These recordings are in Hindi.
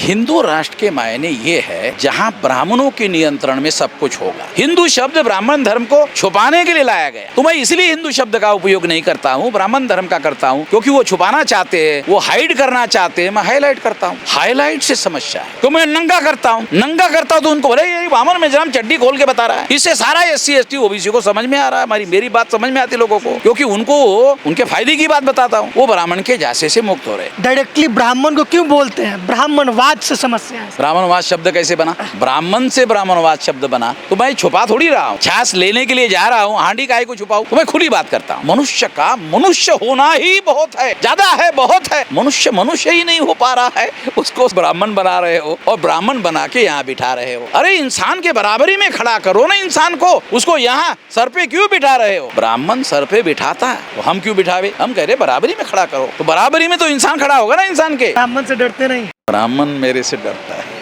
हिंदू राष्ट्र के मायने ये है जहाँ ब्राह्मणों के नियंत्रण में सब कुछ होगा। हिंदू शब्द ब्राह्मण धर्म को छुपाने के लिए लाया गया। तो मैं इसलिए हिंदू शब्द का उपयोग नहीं करता हूँ, ब्राह्मण धर्म का करता हूँ, क्योंकि वो छुपाना चाहते हैं, वो हाइड करना चाहते हैं। मैं हाईलाइट करता हूँ। हाईलाइट से समस्या है। तो मैं नंगा करता हूँ तो उनको बोले ये ब्राह्मण में चड्डी खोल के बता रहा है। इससे सारा SC ST OBC को समझ में आ रहा है। मेरी बात समझ में आती लोगों को, क्योंकि उनको उनके फायदे की बात बताता हूँ। वो ब्राह्मण के जासे से मुक्त हो रहे। डायरेक्टली ब्राह्मण को क्यों बोलते हैं? ब्राह्मणवाद से समस्या है। ब्राह्मणवाद शब्द कैसे बना? ब्राह्मण से ब्राह्मणवाद शब्द बना। तो मैं छुपा थोड़ी रहा हूँ। छाछ लेने के लिए जा रहा हूँ, हांडी काहे को छुपाऊं? तो मैं खुली बात करता हूँ। मनुष्य का मनुष्य होना ही बहुत है, ज्यादा है, बहुत है। मनुष्य ही नहीं हो पा रहा है, उसको ब्राह्मण बना रहे हो और ब्राह्मण बना के यहाँ बिठा रहे हो। अरे इंसान के बराबरी में खड़ा करो ना इंसान को, उसको यहाँ सर पे क्यों बिठा रहे हो? ब्राह्मण सर पे बिठाता है तो हम क्यों बिठावे? हम कह रहे बराबरी में खड़ा करो। तो बराबरी में तो इंसान खड़ा होगा ना इंसान के। ब्राह्मण से डरते नहीं? ब्राह्मण मेरे से डरता है।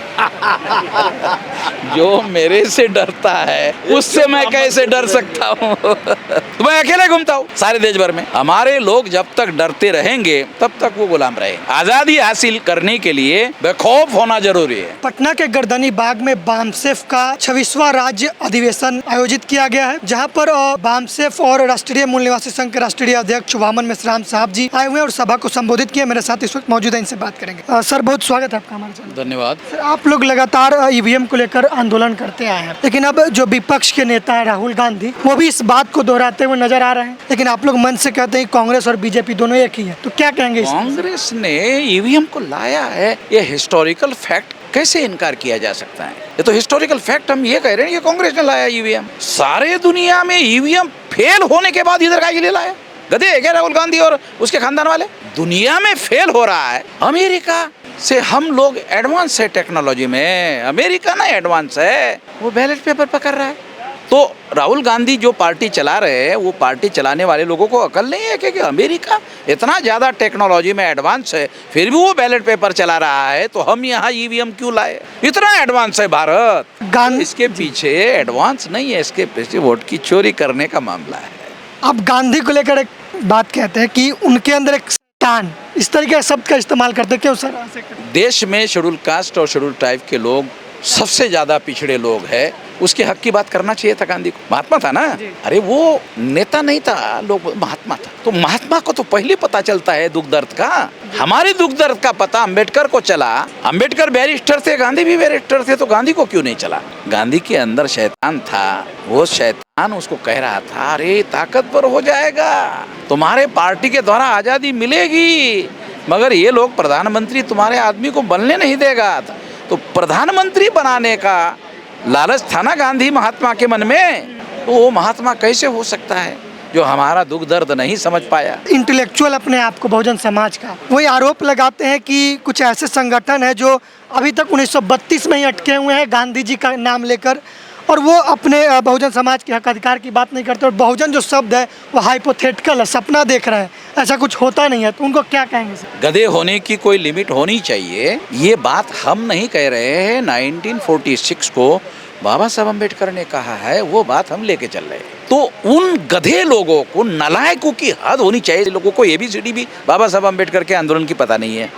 जो मेरे से डरता है उससे मैं कैसे डर सकता हूँ? तो मैं अकेले घूमता हूँ सारे देश भर में। हमारे लोग जब तक डरते रहेंगे तब तक वो गुलाम रहेंगे। आजादी हासिल करने के लिए बेखौफ होना जरूरी है। पटना के गर्दनी बाग में बामसेफ का 26वां राज्य अधिवेशन आयोजित किया गया है, जहां पर बामसेफ और राष्ट्रीय मूल निवासी संघ के राष्ट्रीय अध्यक्ष वामन मेश्राम साहब जी आए हुए हैं और सभा को संबोधित किया। मेरे साथ इस वक्त मौजूद है, इनसे बात करेंगे। सर बहुत स्वागत है आपका हमारे साथ। धन्यवाद। सर आप लोग लगातार EVM को लेकर आंदोलन करते आए हैं, लेकिन अब जो विपक्ष के नेता है राहुल गांधी, वो भी इस बात को दोहराते हुए नजर आ रहे हैं। लेकिन आप लोग मन से कहते हैं कांग्रेस और बीजेपी दोनों एक ही है, तो क्या कहेंगे? कांग्रेस ने EVM को लाया है, ये हिस्टोरिकल फैक्ट कैसे इनकार किया जा सकता है? ये तो हिस्टोरिकल फैक्ट हम ये कह रहे हैं कि कांग्रेस ने लाया EVM। सारे दुनिया में EVM फेल होने के बाद इधर का लाया? गधे है क्या राहुल गांधी और उसके खानदान वाले? दुनिया में फेल हो रहा है। अमेरिका से हम लोग एडवांस है टेक्नोलॉजी में। अमेरिका ना एडवांस है, वो बैलेट पेपर पकड़ रहा है। तो राहुल गांधी जो पार्टी चला रहे हैं, वो पार्टी चलाने वाले लोगों को अकल नहीं है कि अमेरिका इतना ज्यादा टेक्नोलॉजी में एडवांस है, फिर भी वो बैलेट पेपर चला रहा है, तो हम यहाँ EVM क्यों लाए? इतना एडवांस है भारत। इसके पीछे एडवांस नहीं है, इसके पीछे वोट की चोरी करने का मामला है। आप गांधी को लेकर एक बात कहते हैं कि उनके अंदर एक शैतान, इस तरीके के शब्द का इस्तेमाल करते, क्यों सर? देश में शेड्यूल कास्ट और शेड्यूल ट्राइब के लोग सबसे ज्यादा पिछड़े लोग हैं, उसके हक की बात करना चाहिए था गांधी को। महात्मा था ना? अरे वो नेता नहीं था, लोग महात्मा था। तो महात्मा को तो पहले पता चलता है दुख दर्द का। हमारे दुख दर्द का पता अम्बेडकर को चला। अम्बेडकर बैरिस्टर थे, गांधी भी बैरिस्टर थे, तो गांधी को क्यों नहीं चला? गांधी के अंदर शैतान था, वो शैतान उसको कह रहा था अरे ताकतवर हो जाएगा, तुम्हारे पार्टी के द्वारा आजादी मिलेगी, मगर ये लोग प्रधानमंत्री तुम्हारे आदमी को बनने नहीं देगा। तो प्रधानमंत्री बनाने का लालच था ना गांधी महात्मा के मन में, तो वो महात्मा कैसे हो सकता है जो हमारा दुख दर्द नहीं समझ पाया? इंटेलेक्चुअल अपने आप को बहुजन समाज का वही आरोप लगाते हैं कि कुछ ऐसे संगठन है जो अभी तक 1932 में ही अटके हुए हैं गांधी जी का नाम लेकर, और वो अपने बहुजन समाज के हक अधिकार की बात नहीं करते। और बहुजन जो शब्द है वो हाइपोथेटिकल है, सपना देख रहे हैं, ऐसा कुछ होता नहीं है। तो उनको क्या कहेंगे सर? गधे होने की कोई लिमिट होनी चाहिए। ये बात हम नहीं कह रहे हैं, 1946 को बाबा साहब अम्बेडकर ने कहा है, वो बात हम लेके चल रहे हैं। तो उन गधे लोगों को, नालायकों की हद होनी चाहिए। लोगों को ABCD भी बाबा साहब अम्बेडकर के आंदोलन की पता नहीं है।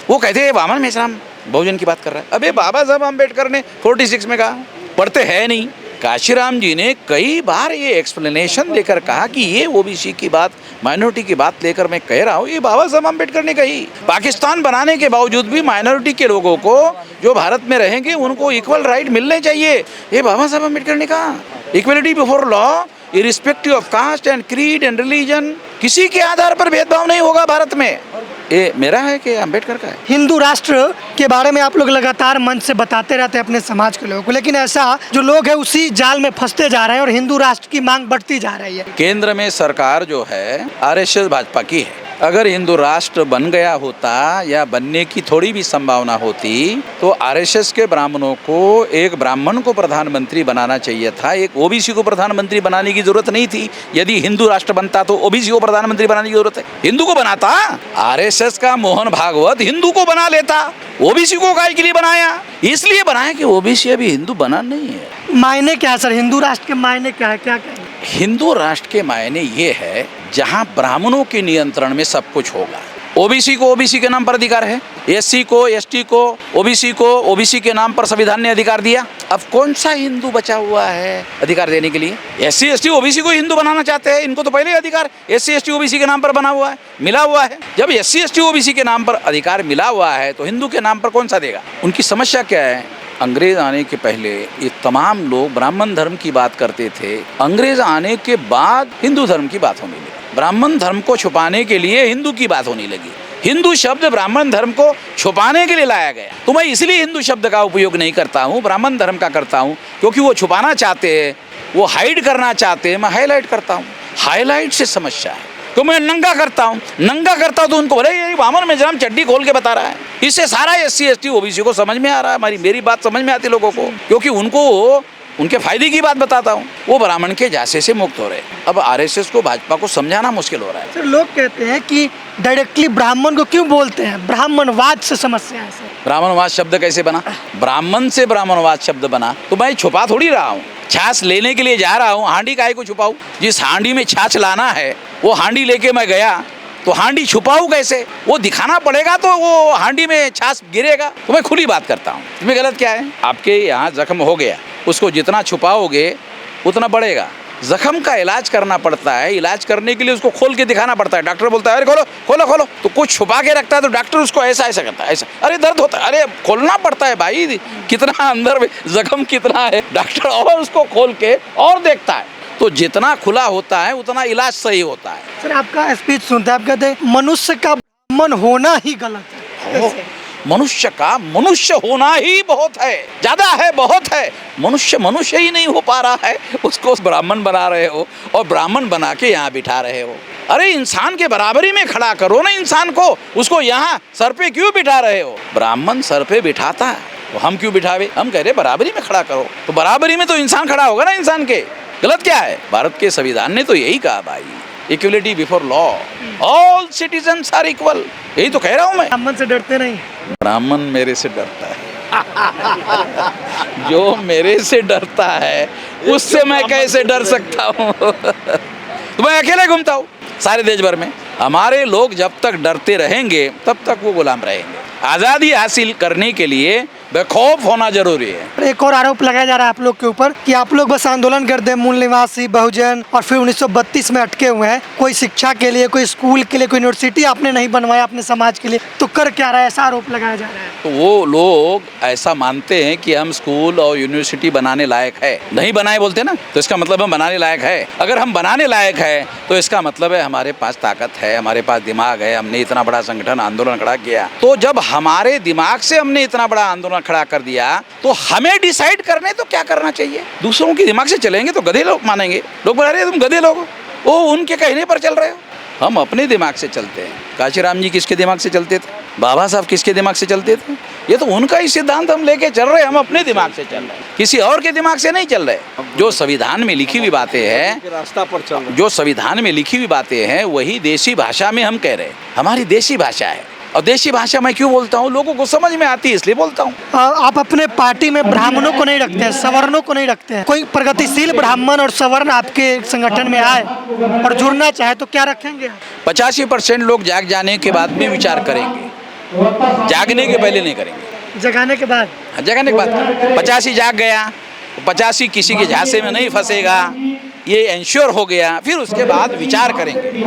वो कहते हैं वामन मेश्राम बहुजन की बात कर रहा है। अबे बाबा साहब अम्बेडकर ने 46 में कहा, पढ़ते हैं नहीं। काशीराम जी ने कई बार ये एक्सप्लेनेशन देकर कहा कि ये OBC की बात, माइनॉरिटी की बात लेकर मैं कह रहा हूँ, ये बाबा साहब अम्बेडकर ने कही। पाकिस्तान बनाने के बावजूद भी माइनॉरिटी के लोगों को जो भारत में रहेंगे उनको इक्वल राइट मिलने चाहिए, ये बाबा साहब अम्बेडकर ने कहा। Equality before law irrespective of caste and creed and religion, किसी के आधार पर भेदभाव नहीं होगा भारत में। ये मेरा है कि अम्बेडकर का है? हिंदू राष्ट्र के बारे में आप लोग लगातार मन से बताते रहते हैं अपने समाज के लोगों को, लेकिन ऐसा जो लोग हैं उसी जाल में फंसते जा रहे हैं और हिंदू राष्ट्र की मांग बढ़ती जा रही है। केंद्र में सरकार जो है RSS भाजपा की है। अगर हिंदू राष्ट्र बन गया होता या बनने की थोड़ी भी संभावना होती तो RSS के ब्राह्मणों को एक ब्राह्मण को प्रधानमंत्री बनाना चाहिए था, एक OBC को प्रधानमंत्री बनाने की जरूरत नहीं थी। यदि हिंदू राष्ट्र बनता तो OBC को प्रधानमंत्री बनाने की जरूरत है? हिंदू को बनाता। RSS का मोहन भागवत हिंदू को बना लेता, OBC को काय के लिए बनाया? इसलिए बनाया कि OBC अभी हिंदू बना नहीं है। मायने क्या है सर, हिंदू राष्ट्र के मायने क्या है? क्या कहेंगे? हिंदू राष्ट्र के मायने ये है जहाँ ब्राह्मणों के नियंत्रण में सब कुछ होगा। OBC को OBC के नाम पर अधिकार है, एससी को, एसटी को, ओबीसी को, ओबीसी के नाम पर संविधान ने अधिकार दिया। अब कौन सा हिंदू बचा हुआ है अधिकार देने के लिए? एससी, एसटी, ओबीसी को हिंदू बनाना चाहते हैं। इनको तो पहले ही अधिकार एससी, एसटी, ओबीसी के नाम पर बना हुआ है, मिला हुआ है। जब एससी, एसटी, ओबीसी के नाम पर अधिकार मिला हुआ है तो हिंदू के नाम पर कौन सा देगा? उनकी समस्या क्या है? अंग्रेज आने के पहले ये तमाम लोग ब्राह्मण धर्म की बात करते थे। अंग्रेज आने के बाद हिंदू धर्म की बात होने लगी। ब्राह्मण धर्म को छुपाने के लिए हिंदू की बात होने लगी। हिंदू शब्द ब्राह्मण धर्म को छुपाने के लिए लाया गया। तो मैं इसलिए हिंदू शब्द का उपयोग नहीं करता हूँ, ब्राह्मण धर्म का करता हूँ, क्योंकि वो छुपाना चाहते हैं, वो हाइड करना चाहते हैं। मैं हाईलाइट करता हूँ। हाईलाइट से समस्या है। तो मैं नंगा करता हूँ तो उनको बोले ये बामन में जन्म चड्डी खोल के बता रहा है। इससे सारा एससी, एसटी, ओबीसी को समझ में आ रहा है। मेरी बात समझ में आती लोगों को, क्योंकि उनको उनके फायदे की बात बताता हूँ। वो ब्राह्मण के जासे से मुक्त हो रहे। अब आरएसएस को, भाजपा को समझाना मुश्किल हो रहा है। सर, लोग कहते हैं कि डायरेक्टली ब्राह्मण को क्यों बोलते हैं? ब्राह्मणवाद से समस्या है सर। ब्राह्मणवाद शब्द कैसे बना? ब्राह्मण से ब्राह्मणवाद शब्द बना। तो मैं छुपा थोड़ी रहा हूँ। छाछ लेने के लिए जा रहा हूँ, हांडी काहे को छुपाऊँ? जिस हांडी में छाछ लाना है वो हांडी लेके मैं गया, तो हांडी छुपाऊँ कैसे? वो दिखाना पड़ेगा तो वो हांडी में छाछ गिरेगा। तो मैं खुली बात करता हूँ। इसमें गलत क्या है? आपके यहाँ जख्म हो गया, उसको जितना छुपाओगे उतना बढ़ेगा। जख्म का इलाज करना पड़ता है। इलाज करने के लिए उसको खोल के दिखाना पड़ता है। डॉक्टर बोलता है अरे खोलो खोलो खोलो, तो कुछ छुपा के रखता है तो डॉक्टर उसको ऐसा ऐसा करता है, ऐसा, अरे दर्द होता है, अरे खोलना पड़ता है भाई, कितना अंदर में जख्म कितना है, डॉक्टर और उसको खोल के और देखता है। तो जितना खुला होता है उतना इलाज सही होता है। सर, आपका स्पीच सुनते हैं, आप कहते हैं मनुष्य का ब्राह्मण होना ही गलत है। मनुष्य का मनुष्य होना ही बहुत है, ज्यादा है, बहुत है। मनुष्य मनुष्य ही नहीं हो पा रहा है, उसको ब्राह्मण बना रहे हो और ब्राह्मण बना के यहाँ बिठा रहे हो। अरे इंसान के बराबरी में खड़ा करो ना इंसान को, उसको यहाँ सर पे क्यों बिठा रहे हो? ब्राह्मण सर पे बिठाता है, तो हम क्यों बिठावे? हम कह रहे बराबरी में खड़ा करो। तो बराबरी में तो इंसान खड़ा होगा ना इंसान के। गलत क्या है? भारत के संविधान ने तो यही कहा भाई, equality before law, all citizens are equal. यही तो कह रहा हूँ मैं। ब्राह्मण से डरते नहीं? ब्राह्मण मेरे से डरता है। जो मेरे से डरता है उससे मैं कैसे डर सकता हूँ? तो मैं अकेले घूमता हूँ सारे देश भर में। हमारे लोग जब तक डरते रहेंगे तब तक वो गुलाम रहेंगे। आज़ादी हासिल करने के लिए बेखौफ होना जरूरी है। एक और आरोप लगाया जा रहा है आप लोग के ऊपर कि आप लोग बस आंदोलन करते हैं, मूल निवासी बहुजन, और फिर 1932 में अटके हुए हैं। कोई शिक्षा के लिए, कोई स्कूल के लिए, कोई यूनिवर्सिटी आपने नहीं बनवाया अपने समाज के लिए, तो कर क्या रहा है? ऐसा आरोप लगाया जा रहा है। तो वो लोग ऐसा मानते हैं कि हम स्कूल और यूनिवर्सिटी बनाने लायक है। नहीं बनाए बोलते ना, तो इसका मतलब हम बनाने लायक है। अगर हम बनाने लायक है तो इसका मतलब है हमारे पास ताकत है, हमारे पास दिमाग है, हमने इतना बड़ा संगठन आंदोलन खड़ा किया। तो जब हमारे दिमाग से हमने इतना बड़ा आंदोलन खड़ा कर दिया तो हमें डिसाइड करने तो क्या करना चाहिए। दूसरों के दिमाग से चलेंगे तो गधे लोग मानेंगे। लोग बोल रहे तुम गधे लोग हो, वो उनके कहने पर चल रहे हो। हम अपने दिमाग से चलते हैं। काशीराम जी किसके दिमाग से चलते थे? बाबा साहब किसके दिमाग से चलते थे? ये तो उनका ही सिद्धांत हम लेके चल रहे हैं। हम अपने दिमाग से चल रहे हैं, किसी और के दिमाग से नहीं चल रहे। जो संविधान में लिखी हुई बातें हैं, रास्ता पर चल रहे, जो संविधान में लिखी हुई बातें हैं वही देशी भाषा में हम कह रहे हैं। हमारी देशी भाषा है, और देशी भाषा मैं क्यों बोलता हूँ? लोगों को समझ में आती है इसलिए बोलता हूँ। आप अपने पार्टी में ब्राह्मणों को नहीं रखते हैं, सवर्णों को नहीं रखते हैं। कोई प्रगतिशील ब्राह्मण और सवर्ण आपके संगठन में आए और जुड़ना चाहे तो क्या रखेंगे? 85% लोग जाग जाने के बाद में विचार करेंगे, जागने के पहले नहीं करेंगे। जगाने के बाद? जगाने के बाद 85 जाग गया, 85 किसी के झांसे में नहीं फंसेगा, ये इंश्योर हो गया, फिर उसके बाद विचार करेंगे।